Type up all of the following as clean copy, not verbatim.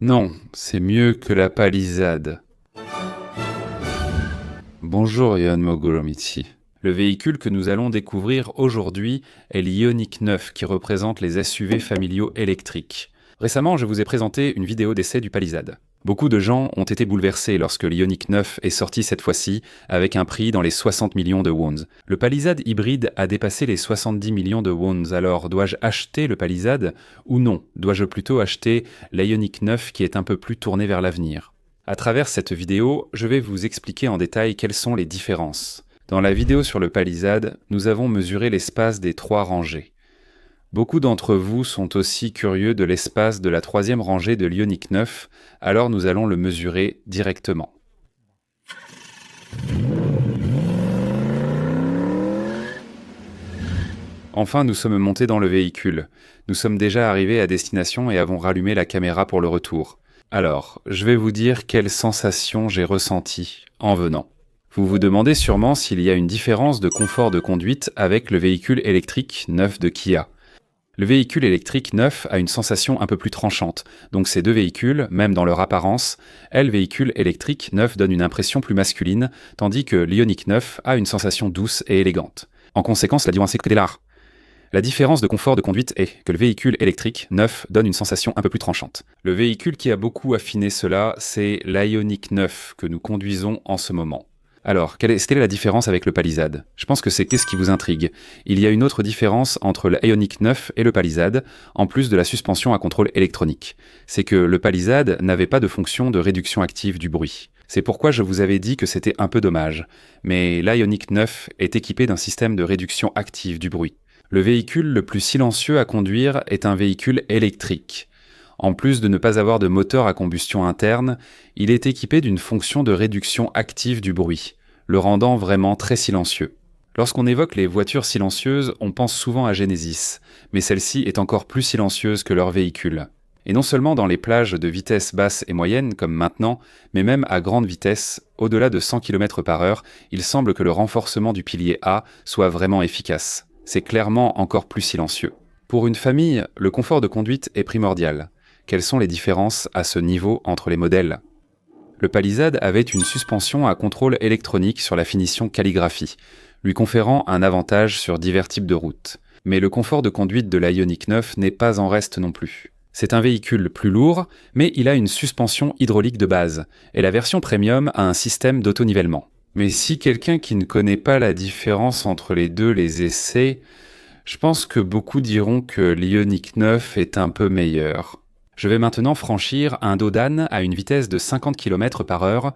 Non, c'est mieux que la palissade. Bonjour Yon Mogoromichi. Le véhicule que nous allons découvrir aujourd'hui est l'Ioniq 9 qui représente les SUV familiaux électriques. Récemment, je vous ai présenté une vidéo d'essai du Palisade. Beaucoup de gens ont été bouleversés lorsque l'Ioniq 9 est sorti cette fois-ci avec un prix dans les 60 millions de wons. Le Palisade hybride a dépassé les 70 millions de wons, alors dois-je acheter le Palisade ou non? Dois-je plutôt acheter l'Ioniq 9 qui est un peu plus tourné vers l'avenir? À travers cette vidéo, je vais vous expliquer en détail quelles sont les différences. Dans la vidéo sur le Palisade, nous avons mesuré l'espace des 3 rangées. Beaucoup d'entre vous sont aussi curieux de l'espace de la 3e rangée de l'Ioniq 9, alors nous allons le mesurer directement. Enfin, nous sommes montés dans le véhicule. Nous sommes déjà arrivés à destination et avons rallumé la caméra pour le retour. Alors, je vais vous dire quelles sensations j'ai ressenties en venant. Vous vous demandez sûrement s'il y a une différence de confort de conduite avec le véhicule électrique neuf de Kia. Le véhicule électrique neuf a une sensation un peu plus tranchante, donc ces deux véhicules, même dans leur apparence, le véhicule électrique neuf donne une impression plus masculine, tandis que l'Ioniq 9 a une sensation douce et élégante. En conséquence, la différence est là. La différence de confort de conduite est que le véhicule électrique neuf donne une sensation un peu plus tranchante. Le véhicule qui a beaucoup affiné cela, c'est l'Ioniq 9 que nous conduisons en ce moment. Alors, quelle est la différence avec le Palisade? Je pense que c'est qu'est-ce qui vous intrigue. Il y a une autre différence entre l'Ioniq 9 et le Palisade, en plus de la suspension à contrôle électronique. C'est que le Palisade n'avait pas de fonction de réduction active du bruit. C'est pourquoi je vous avais dit que c'était un peu dommage. Mais l'Ioniq 9 est équipé d'un système de réduction active du bruit. Le véhicule le plus silencieux à conduire est un véhicule électrique. En plus de ne pas avoir de moteur à combustion interne, il est équipé d'une fonction de réduction active du bruit, le rendant vraiment très silencieux. Lorsqu'on évoque les voitures silencieuses, on pense souvent à Genesis, mais celle-ci est encore plus silencieuse que leur véhicule. Et non seulement dans les plages de vitesse basse et moyenne, comme maintenant, mais même à grande vitesse, au-delà de 100 km/h, il semble que le renforcement du pilier A soit vraiment efficace. C'est clairement encore plus silencieux. Pour une famille, le confort de conduite est primordial. Quelles sont les différences à ce niveau entre les modèles? Le Palisade avait une suspension à contrôle électronique sur la finition calligraphie, lui conférant un avantage sur divers types de routes. Mais le confort de conduite de l'Ioniq 9 n'est pas en reste non plus. C'est un véhicule plus lourd, mais il a une suspension hydraulique de base, et la version premium a un système d'autonivellement. Mais si quelqu'un qui ne connaît pas la différence entre les deux les essaie, je pense que beaucoup diront que l'Ioniq 9 est un peu meilleur. Je vais maintenant franchir un dos d'âne à une vitesse de 50 km/h.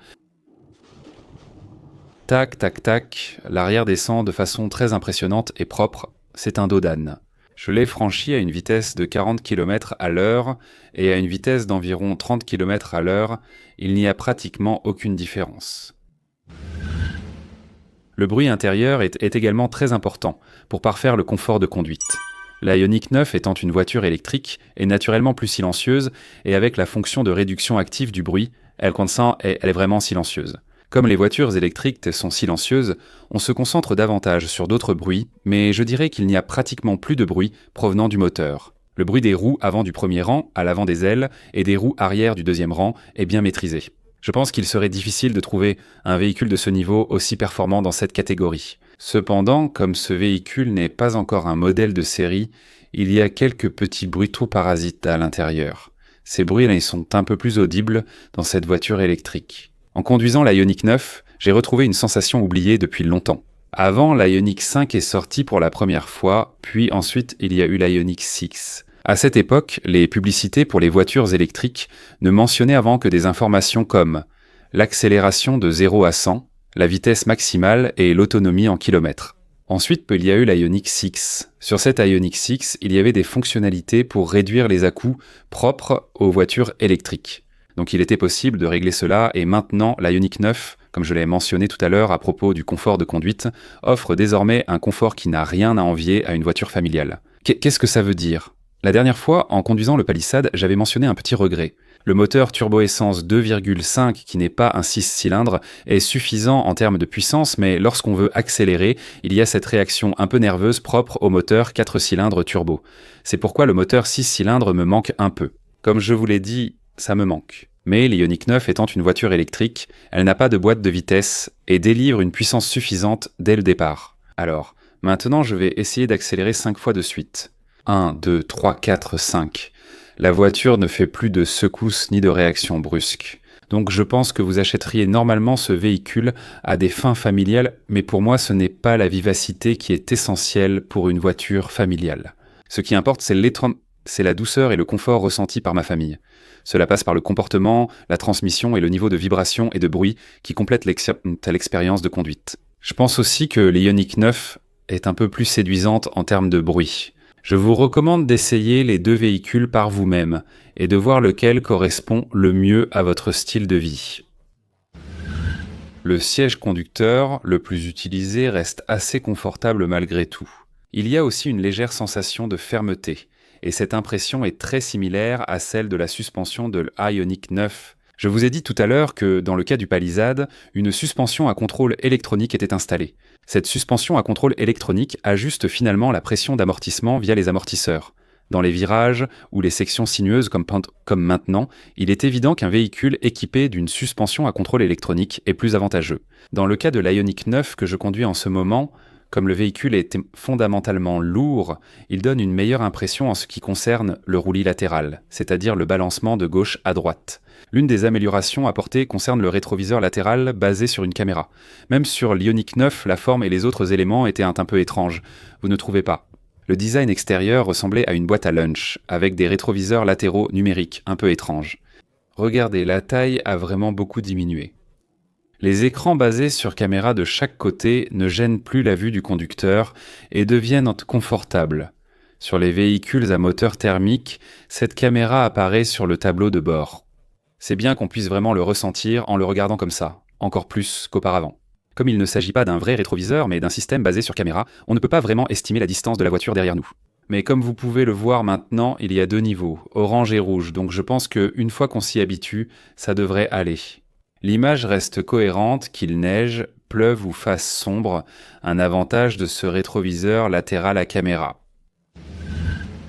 Tac, tac, tac, l'arrière descend de façon très impressionnante et propre, c'est un dos d'âne. Je l'ai franchi à une vitesse de 40 km/h et à une vitesse d'environ 30 km/h, il n'y a pratiquement aucune différence. Le bruit intérieur est également très important pour parfaire le confort de conduite. L'Ioniq 9 étant une voiture électrique est naturellement plus silencieuse et avec la fonction de réduction active du bruit, elle est vraiment silencieuse. Comme les voitures électriques sont silencieuses, on se concentre davantage sur d'autres bruits, mais je dirais qu'il n'y a pratiquement plus de bruit provenant du moteur. Le bruit des roues avant du premier rang, à l'avant des ailes, et des roues arrière du deuxième rang est bien maîtrisé. Je pense qu'il serait difficile de trouver un véhicule de ce niveau aussi performant dans cette catégorie. Cependant, comme ce véhicule n'est pas encore un modèle de série, il y a quelques petits bruits trop parasites à l'intérieur. Ces bruits-là sont un peu plus audibles dans cette voiture électrique. En conduisant l'Ioniq 9, j'ai retrouvé une sensation oubliée depuis longtemps. Avant, l'Ioniq 5 est sorti pour la première fois, puis ensuite il y a eu l'Ioniq 6. À cette époque, les publicités pour les voitures électriques ne mentionnaient avant que des informations comme l'accélération de 0 à 100, la vitesse maximale et l'autonomie en kilomètres. Ensuite, il y a eu l'Ioniq 6. Sur cette Ioniq 6, il y avait des fonctionnalités pour réduire les à-coups propres aux voitures électriques. Donc il était possible de régler cela et maintenant l'Ioniq 9, comme je l'ai mentionné tout à l'heure à propos du confort de conduite, offre désormais un confort qui n'a rien à envier à une voiture familiale. Qu'est-ce que ça veut dire ? La dernière fois, en conduisant le Palisade, j'avais mentionné un petit regret. Le moteur turbo-essence 2,5 qui n'est pas un 6 cylindres est suffisant en termes de puissance, mais lorsqu'on veut accélérer, il y a cette réaction un peu nerveuse propre au moteur 4 cylindres turbo. C'est pourquoi le moteur 6 cylindres me manque un peu. Comme je vous l'ai dit, ça me manque. Mais l'Ioniq 9 étant une voiture électrique, elle n'a pas de boîte de vitesse et délivre une puissance suffisante dès le départ. Alors, maintenant je vais essayer d'accélérer 5 fois de suite. 1, 2, 3, 4, 5. La voiture ne fait plus de secousses ni de réactions brusques. Donc je pense que vous achèteriez normalement ce véhicule à des fins familiales, mais pour moi ce n'est pas la vivacité qui est essentielle pour une voiture familiale. Ce qui importe, c'est la douceur et le confort ressentis par ma famille. Cela passe par le comportement, la transmission et le niveau de vibration et de bruit qui complètent l'expérience de conduite. Je pense aussi que l'Ioniq 9 est un peu plus séduisante en termes de bruit. Je vous recommande d'essayer les deux véhicules par vous-même et de voir lequel correspond le mieux à votre style de vie. Le siège conducteur, le plus utilisé, reste assez confortable malgré tout. Il y a aussi une légère sensation de fermeté, et cette impression est très similaire à celle de la suspension de l'Ioniq 9. Je vous ai dit tout à l'heure que, dans le cas du Palisade, une suspension à contrôle électronique était installée. Cette suspension à contrôle électronique ajuste finalement la pression d'amortissement via les amortisseurs. Dans les virages ou les sections sinueuses comme maintenant, il est évident qu'un véhicule équipé d'une suspension à contrôle électronique est plus avantageux. Dans le cas de l'Ioniq 9 que je conduis en ce moment, comme le véhicule est fondamentalement lourd, il donne une meilleure impression en ce qui concerne le roulis latéral, c'est-à-dire le balancement de gauche à droite. L'une des améliorations apportées concerne le rétroviseur latéral basé sur une caméra. Même sur l'Ioniq 9, la forme et les autres éléments étaient un peu étranges. Vous ne trouvez pas? Le design extérieur ressemblait à une boîte à lunch, avec des rétroviseurs latéraux numériques un peu étranges. Regardez, la taille a vraiment beaucoup diminué. Les écrans basés sur caméra de chaque côté ne gênent plus la vue du conducteur et deviennent confortables. Sur les véhicules à moteur thermique, cette caméra apparaît sur le tableau de bord. C'est bien qu'on puisse vraiment le ressentir en le regardant comme ça, encore plus qu'auparavant. Comme il ne s'agit pas d'un vrai rétroviseur mais d'un système basé sur caméra, on ne peut pas vraiment estimer la distance de la voiture derrière nous. Mais comme vous pouvez le voir maintenant, il y a deux niveaux, orange et rouge, donc je pense qu'une fois qu'on s'y habitue, ça devrait aller. L'image reste cohérente, qu'il neige, pleuve ou fasse sombre, un avantage de ce rétroviseur latéral à caméra.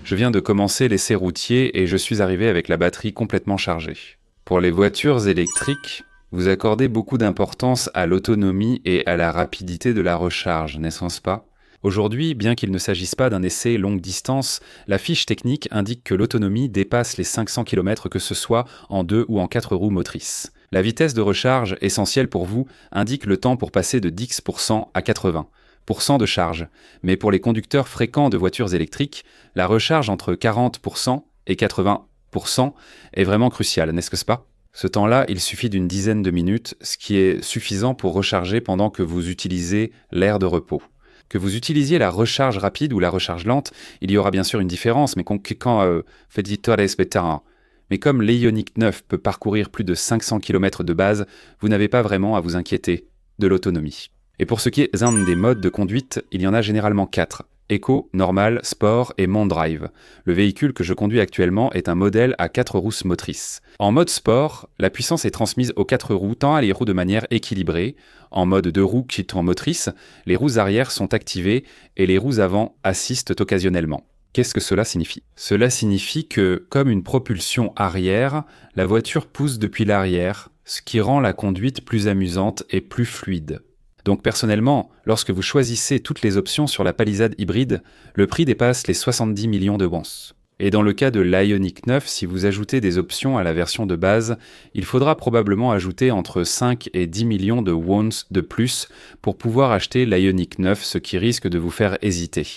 Je viens de commencer l'essai routier et je suis arrivé avec la batterie complètement chargée. Pour les voitures électriques, vous accordez beaucoup d'importance à l'autonomie et à la rapidité de la recharge, n'est-ce pas ? Aujourd'hui, bien qu'il ne s'agisse pas d'un essai longue distance, la fiche technique indique que l'autonomie dépasse les 500 km que ce soit en 2 ou en 4 roues motrices. La vitesse de recharge, essentielle pour vous, indique le temps pour passer de 10% à 80% de charge. Mais pour les conducteurs fréquents de voitures électriques, la recharge entre 40% et 80% est vraiment cruciale, n'est-ce pas ? Ce temps-là, il suffit d'une dizaine de minutes, ce qui est suffisant pour recharger pendant que vous utilisez l'aire de repos. Que vous utilisiez la recharge rapide ou la recharge lente, il y aura bien sûr une différence, mais mais comme l'Ioniq 9 peut parcourir plus de 500 km de base, vous n'avez pas vraiment à vous inquiéter de l'autonomie. Et pour ce qui est des modes de conduite, il y en a généralement 4. Eco, Normal, Sport et Mon Drive. Le véhicule que je conduis actuellement est un modèle à 4 roues motrices. En mode Sport, la puissance est transmise aux 4 roues tant à les roues de manière équilibrée. En mode 2 roues qui tournent motrices, les roues arrière sont activées et les roues avant assistent occasionnellement. Qu'est-ce que cela signifie ? Cela signifie que, comme une propulsion arrière, la voiture pousse depuis l'arrière, ce qui rend la conduite plus amusante et plus fluide. Donc personnellement, lorsque vous choisissez toutes les options sur la Palisade hybride, le prix dépasse les 70 millions de wons. Et dans le cas de l'Ioniq 9, si vous ajoutez des options à la version de base, il faudra probablement ajouter entre 5 et 10 millions de wons de plus pour pouvoir acheter l'Ioniq 9, ce qui risque de vous faire hésiter.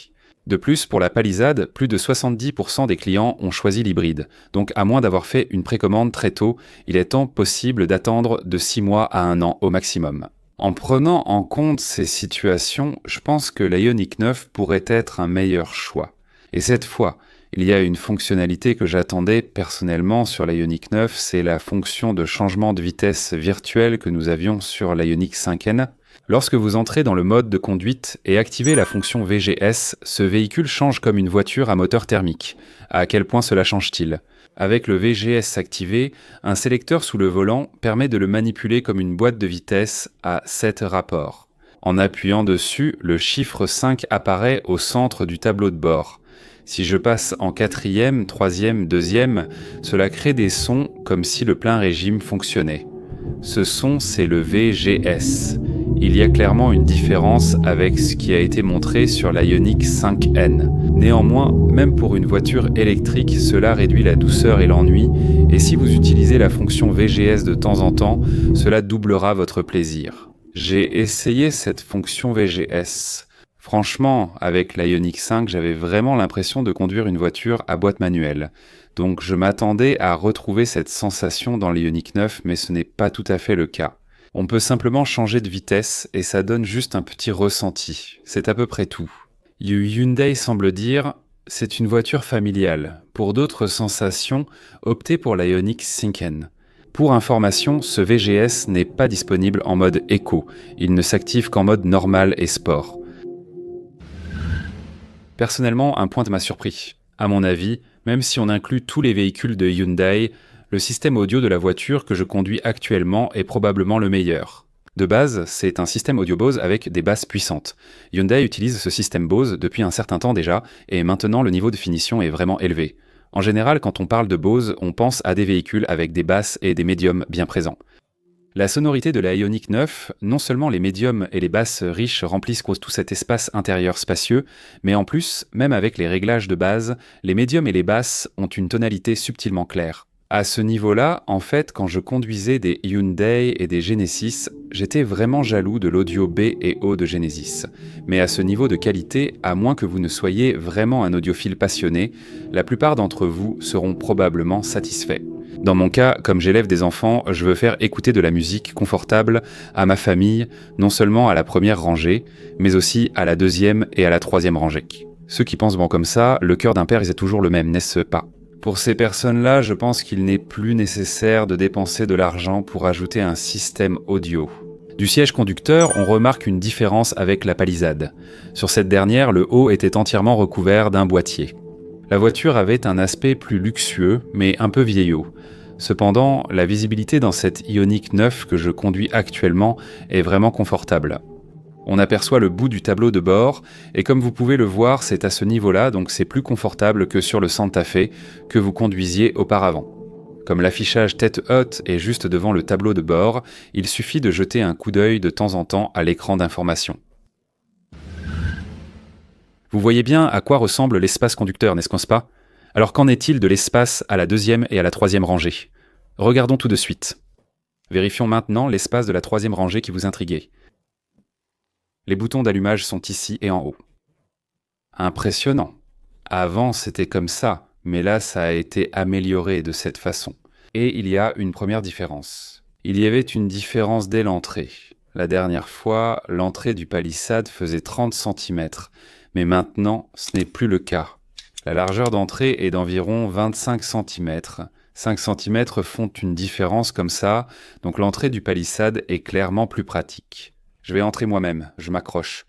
De plus, pour la Palisade, plus de 70% des clients ont choisi l'hybride. Donc à moins d'avoir fait une précommande très tôt, il est possible d'attendre de 6 mois à 1 an au maximum. En prenant en compte ces situations, je pense que l'Ioniq 9 pourrait être un meilleur choix. Et cette fois, il y a une fonctionnalité que j'attendais personnellement sur l'Ioniq 9, c'est la fonction de changement de vitesse virtuelle que nous avions sur l'Ioniq 5N. Lorsque vous entrez dans le mode de conduite et activez la fonction VGS, ce véhicule change comme une voiture à moteur thermique. À quel point cela change-t-il ? Avec le VGS activé, un sélecteur sous le volant permet de le manipuler comme une boîte de vitesse à 7 rapports. En appuyant dessus, le chiffre 5 apparaît au centre du tableau de bord. Si je passe en quatrième, troisième, deuxième, cela crée des sons comme si le plein régime fonctionnait. Ce son, c'est le VGS. Il y a clairement une différence avec ce qui a été montré sur l'Ioniq 5N. Néanmoins, même pour une voiture électrique, cela réduit la douceur et l'ennui, et si vous utilisez la fonction VGS de temps en temps, cela doublera votre plaisir. J'ai essayé cette fonction VGS. Franchement, avec l'Ioniq 5, j'avais vraiment l'impression de conduire une voiture à boîte manuelle. Donc je m'attendais à retrouver cette sensation dans l'Ioniq 9, mais ce n'est pas tout à fait le cas. On peut simplement changer de vitesse et ça donne juste un petit ressenti. C'est à peu près tout. Hyundai semble dire « c'est une voiture familiale ». Pour d'autres sensations, optez pour l'Ioniq 5N. Pour information, ce VGS n'est pas disponible en mode éco. Il ne s'active qu'en mode normal et sport. Personnellement, un point m'a surpris. À mon avis, même si on inclut tous les véhicules de Hyundai, le système audio de la voiture que je conduis actuellement est probablement le meilleur. De base, c'est un système audio Bose avec des basses puissantes. Hyundai utilise ce système Bose depuis un certain temps déjà, et maintenant le niveau de finition est vraiment élevé. En général, quand on parle de Bose, on pense à des véhicules avec des basses et des médiums bien présents. La sonorité de la Ioniq 9, non seulement les médiums et les basses riches remplissent tout cet espace intérieur spacieux, mais en plus, même avec les réglages de base, les médiums et les basses ont une tonalité subtilement claire. À ce niveau-là, en fait, quand je conduisais des Hyundai et des Genesis, j'étais vraiment jaloux de l'audio B et O de Genesis. Mais à ce niveau de qualité, à moins que vous ne soyez vraiment un audiophile passionné, la plupart d'entre vous seront probablement satisfaits. Dans mon cas, comme j'élève des enfants, je veux faire écouter de la musique confortable à ma famille, non seulement à la première rangée, mais aussi à la deuxième et à la troisième rangée. Ceux qui pensent bon comme ça, le cœur d'un père est toujours le même, n'est-ce pas ? Pour ces personnes-là, je pense qu'il n'est plus nécessaire de dépenser de l'argent pour ajouter un système audio. Du siège conducteur, on remarque une différence avec la Palisade. Sur cette dernière, le haut était entièrement recouvert d'un boîtier. La voiture avait un aspect plus luxueux, mais un peu vieillot. Cependant, la visibilité dans cette Ioniq 9 que je conduis actuellement est vraiment confortable. On aperçoit le bout du tableau de bord, et comme vous pouvez le voir, c'est à ce niveau-là, donc c'est plus confortable que sur le Santa Fe que vous conduisiez auparavant. Comme l'affichage tête haute est juste devant le tableau de bord, il suffit de jeter un coup d'œil de temps en temps à l'écran d'information. Vous voyez bien à quoi ressemble l'espace conducteur, n'est-ce pas ? Alors qu'en est-il de l'espace à la deuxième et à la troisième rangée ? Regardons tout de suite. Vérifions maintenant l'espace de la troisième rangée qui vous intriguait. Les boutons d'allumage sont ici et en haut. Impressionnant. Avant, c'était comme ça, mais là, ça a été amélioré de cette façon. Et il y a une première différence. Il y avait une différence dès l'entrée. La dernière fois, l'entrée du palissade faisait 30 cm, mais maintenant, ce n'est plus le cas. La largeur d'entrée est d'environ 25 cm. 5 cm font une différence comme ça, donc l'entrée du palissade est clairement plus pratique. Je vais entrer moi-même, je m'accroche.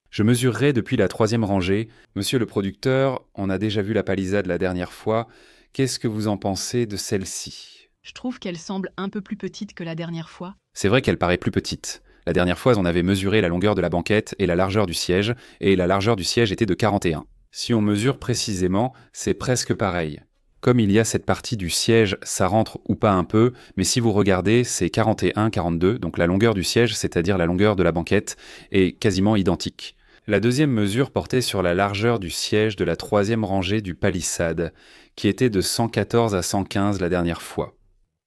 Je mesurerai depuis la troisième rangée. Monsieur le producteur, on a déjà vu la Palisade la dernière fois. Qu'est-ce que vous en pensez de celle-ci ? Je trouve qu'elle semble un peu plus petite que la dernière fois. C'est vrai qu'elle paraît plus petite. La dernière fois, on avait mesuré la longueur de la banquette et la largeur du siège, et la largeur du siège était de 41. Si on mesure précisément, c'est presque pareil. Comme il y a cette partie du siège, ça rentre ou pas un peu, mais si vous regardez, c'est 41-42, donc la longueur du siège, c'est-à-dire la longueur de la banquette, est quasiment identique. La deuxième mesure portait sur la largeur du siège de la troisième rangée du palissade, qui était de 114 à 115 la dernière fois.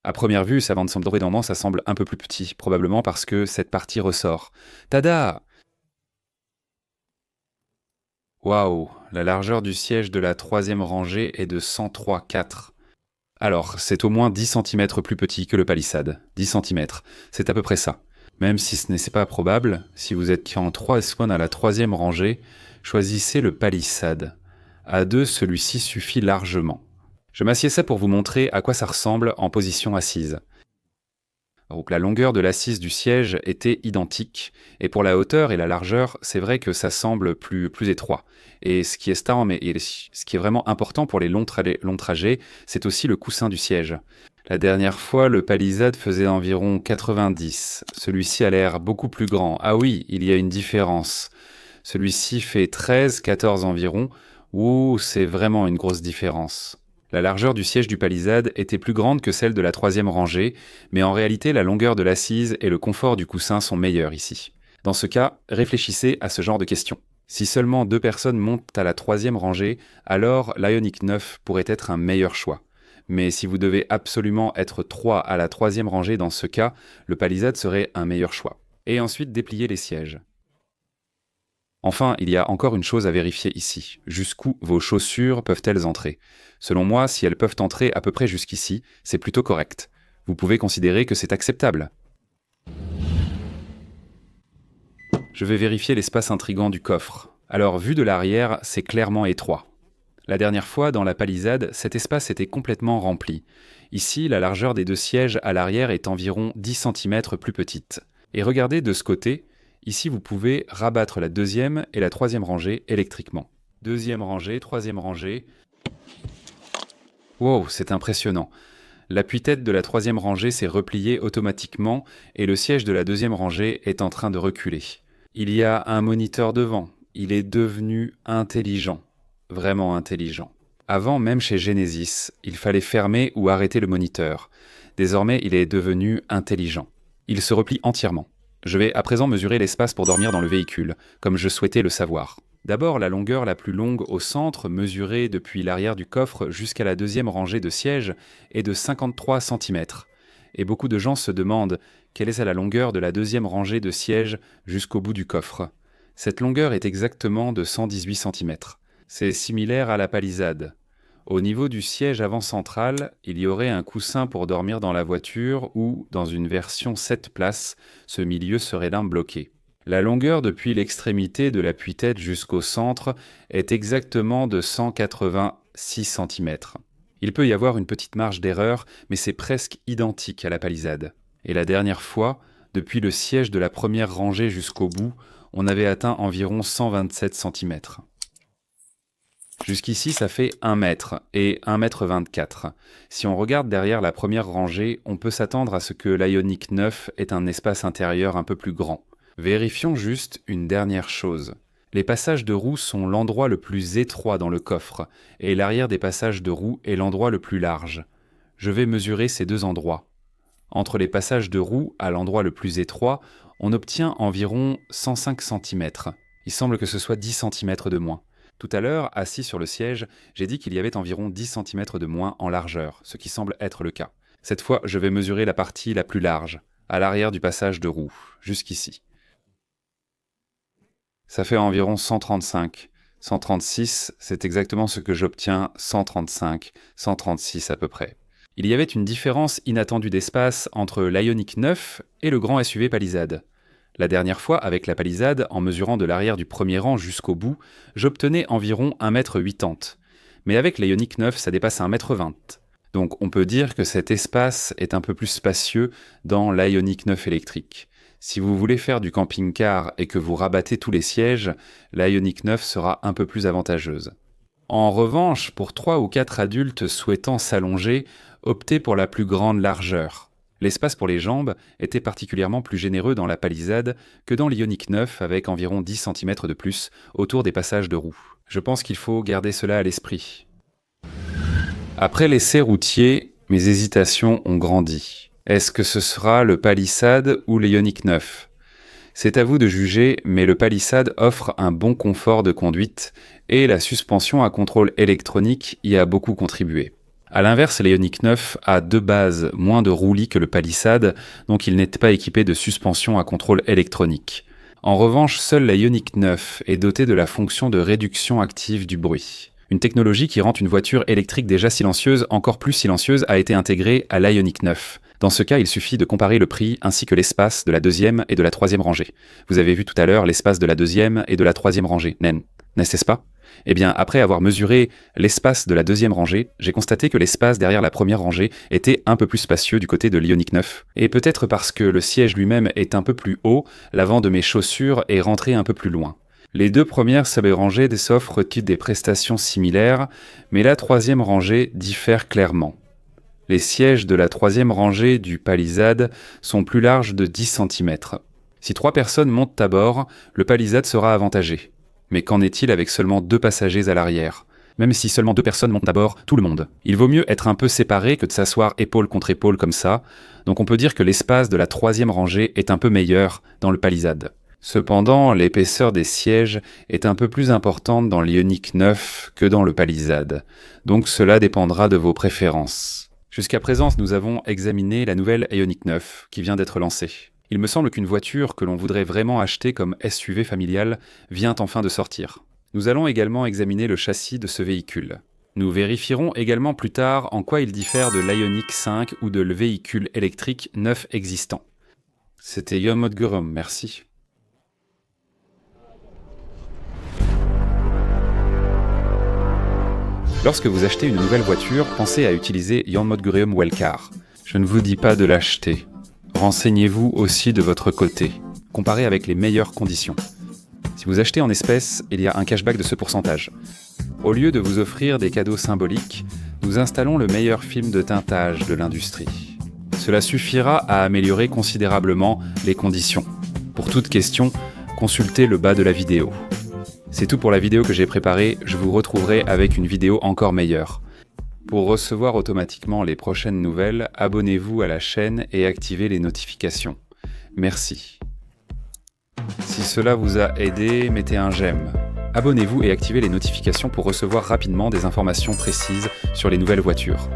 À première vue, ça semble un peu plus petit, probablement parce que cette partie ressort. Tada ! Waouh, la largeur du siège de la troisième rangée est de 103,4. Alors, c'est au moins 10 cm plus petit que le palissade. 10 cm, c'est à peu près ça. Même si ce n'est pas probable, si vous êtes en 3 S1 à la troisième rangée, choisissez le palissade. À 2, celui-ci suffit largement. Je m'assieds pour vous montrer à quoi ça ressemble en position assise. Donc la longueur de l'assise du siège était identique, et pour la hauteur et la largeur, c'est vrai que ça semble plus étroit. Et ce qui est vraiment important pour les longs trajets, c'est aussi le coussin du siège. La dernière fois, le palissade faisait environ 90. Celui-ci a l'air beaucoup plus grand. Ah oui, il y a une différence. Celui-ci fait 13, 14 environ. Ouh, c'est vraiment une grosse différence. La largeur du siège du palissade était plus grande que celle de la troisième rangée, mais en réalité la longueur de l'assise et le confort du coussin sont meilleurs ici. Dans ce cas, réfléchissez à ce genre de questions. Si seulement 2 personnes montent à la troisième rangée, alors l'Ioniq 9 pourrait être un meilleur choix. Mais si vous devez absolument être 3 à la troisième rangée dans ce cas, le palissade serait un meilleur choix. Et ensuite déplier les sièges. Enfin, il y a encore une chose à vérifier ici. Jusqu'où vos chaussures peuvent-elles entrer? Selon moi, si elles peuvent entrer à peu près jusqu'ici, c'est plutôt correct. Vous pouvez considérer que c'est acceptable. Je vais vérifier l'espace intrigant du coffre. Alors, vu de l'arrière, c'est clairement étroit. La dernière fois, dans la palissade, cet espace était complètement rempli. Ici, la largeur des 2 sièges à l'arrière est environ 10 cm plus petite. Et regardez de ce côté, ici vous pouvez rabattre la deuxième et la troisième rangée électriquement. Deuxième rangée, troisième rangée. Wow, c'est impressionnant. L'appui-tête de la troisième rangée s'est replié automatiquement et le siège de la deuxième rangée est en train de reculer. Il y a un moniteur devant. Il est devenu intelligent. Vraiment intelligent. Avant, même chez Genesis, il fallait fermer ou arrêter le moniteur. Désormais, il est devenu intelligent. Il se replie entièrement. Je vais à présent mesurer l'espace pour dormir dans le véhicule, comme je souhaitais le savoir. D'abord, la longueur la plus longue au centre, mesurée depuis l'arrière du coffre jusqu'à la deuxième rangée de sièges, est de 53 cm. Et beaucoup de gens se demandent quelle est la longueur de la deuxième rangée de sièges jusqu'au bout du coffre. Cette longueur est exactement de 118 cm. C'est similaire à la palissade. Au niveau du siège avant central, il y aurait un coussin pour dormir dans la voiture ou, dans une version 7 places, ce milieu serait d'un bloqué. La longueur depuis l'extrémité de l'appui-tête jusqu'au centre est exactement de 186 cm. Il peut y avoir une petite marge d'erreur, mais c'est presque identique à la palissade. Et la dernière fois, depuis le siège de la première rangée jusqu'au bout, on avait atteint environ 127 cm. Jusqu'ici, ça fait 1 mètre et 1,24 m. Si on regarde derrière la première rangée, on peut s'attendre à ce que l'Ioniq 9 ait un espace intérieur un peu plus grand. Vérifions juste une dernière chose. Les passages de roues sont l'endroit le plus étroit dans le coffre, et l'arrière des passages de roues est l'endroit le plus large. Je vais mesurer ces 2 endroits. Entre les passages de roues à l'endroit le plus étroit, on obtient environ 105 cm. Il semble que ce soit 10 cm de moins. Tout à l'heure, assis sur le siège, j'ai dit qu'il y avait environ 10 cm de moins en largeur, ce qui semble être le cas. Cette fois, je vais mesurer la partie la plus large, à l'arrière du passage de roue, jusqu'ici. Ça fait environ 135. 136, c'est exactement ce que j'obtiens, 135, 136 à peu près. Il y avait une différence inattendue d'espace entre l'Ioniq 9 et le grand SUV palissade. La dernière fois, avec la palissade, en mesurant de l'arrière du premier rang jusqu'au bout, j'obtenais environ 1,80 m. Mais avec l'Ioniq 9, ça dépasse 1,20 m. Donc on peut dire que cet espace est un peu plus spacieux dans l'Ioniq 9 électrique. Si vous voulez faire du camping-car et que vous rabattez tous les sièges, l'Ioniq 9 sera un peu plus avantageuse. En revanche, pour 3 ou 4 adultes souhaitant s'allonger, optez pour la plus grande largeur. L'espace pour les jambes était particulièrement plus généreux dans la palissade que dans l'Ioniq 9 avec environ 10 cm de plus autour des passages de roues. Je pense qu'il faut garder cela à l'esprit. Après l'essai routier, mes hésitations ont grandi. Est-ce que ce sera le palissade ou l'Ioniq 9 ? C'est à vous de juger, mais le palissade offre un bon confort de conduite et la suspension à contrôle électronique y a beaucoup contribué. A l'inverse, l'Ioniq 9 a de base moins de roulis que le palissade, donc il n'est pas équipé de suspension à contrôle électronique. En revanche, seule la Ioniq 9 est dotée de la fonction de réduction active du bruit. Une technologie qui rend une voiture électrique déjà silencieuse encore plus silencieuse a été intégrée à l'Ioniq 9. Dans ce cas, il suffit de comparer le prix ainsi que l'espace de la deuxième et de la troisième rangée. Vous avez vu tout à l'heure l'espace de la deuxième et de la troisième rangée, n'est-ce pas ? Eh bien, après avoir mesuré l'espace de la deuxième rangée, j'ai constaté que l'espace derrière la première rangée était un peu plus spacieux du côté de l'Ioniq 9. Et peut-être parce que le siège lui-même est un peu plus haut, l'avant de mes chaussures est rentré un peu plus loin. Les 2 premières sub-rangées s'offrent des prestations similaires, mais la troisième rangée diffère clairement. Les sièges de la troisième rangée du palissade sont plus larges de 10 cm. Si 3 personnes montent à bord, le palissade sera avantagé. Mais qu'en est-il avec seulement 2 passagers à l'arrière ? Même si seulement 2 personnes montent à bord, tout le monde. Il vaut mieux être un peu séparé que de s'asseoir épaule contre épaule comme ça, donc on peut dire que l'espace de la 3e rangée est un peu meilleur dans le palissade. Cependant, l'épaisseur des sièges est un peu plus importante dans l'Ioniq 9 que dans le palissade, donc cela dépendra de vos préférences. Jusqu'à présent, nous avons examiné la nouvelle Ioniq 9 qui vient d'être lancée. Il me semble qu'une voiture que l'on voudrait vraiment acheter comme SUV familiale vient enfin de sortir. Nous allons également examiner le châssis de ce véhicule. Nous vérifierons également plus tard en quoi il diffère de l'Ioniq 5 ou de le véhicule électrique neuf existant. C'était Yon Modgurum, merci. Lorsque vous achetez une nouvelle voiture, pensez à utiliser Yon Modgurum Wellcar. Je ne vous dis pas de l'acheter. Renseignez-vous aussi de votre côté. Comparez avec les meilleures conditions. Si vous achetez en espèces, il y a un cashback de ce pourcentage. Au lieu de vous offrir des cadeaux symboliques, nous installons le meilleur film de teintage de l'industrie. Cela suffira à améliorer considérablement les conditions. Pour toute question, consultez le bas de la vidéo. C'est tout pour la vidéo que j'ai préparée, je vous retrouverai avec une vidéo encore meilleure. Pour recevoir automatiquement les prochaines nouvelles, abonnez-vous à la chaîne et activez les notifications. Merci. Si cela vous a aidé, mettez un j'aime. Abonnez-vous et activez les notifications pour recevoir rapidement des informations précises sur les nouvelles voitures.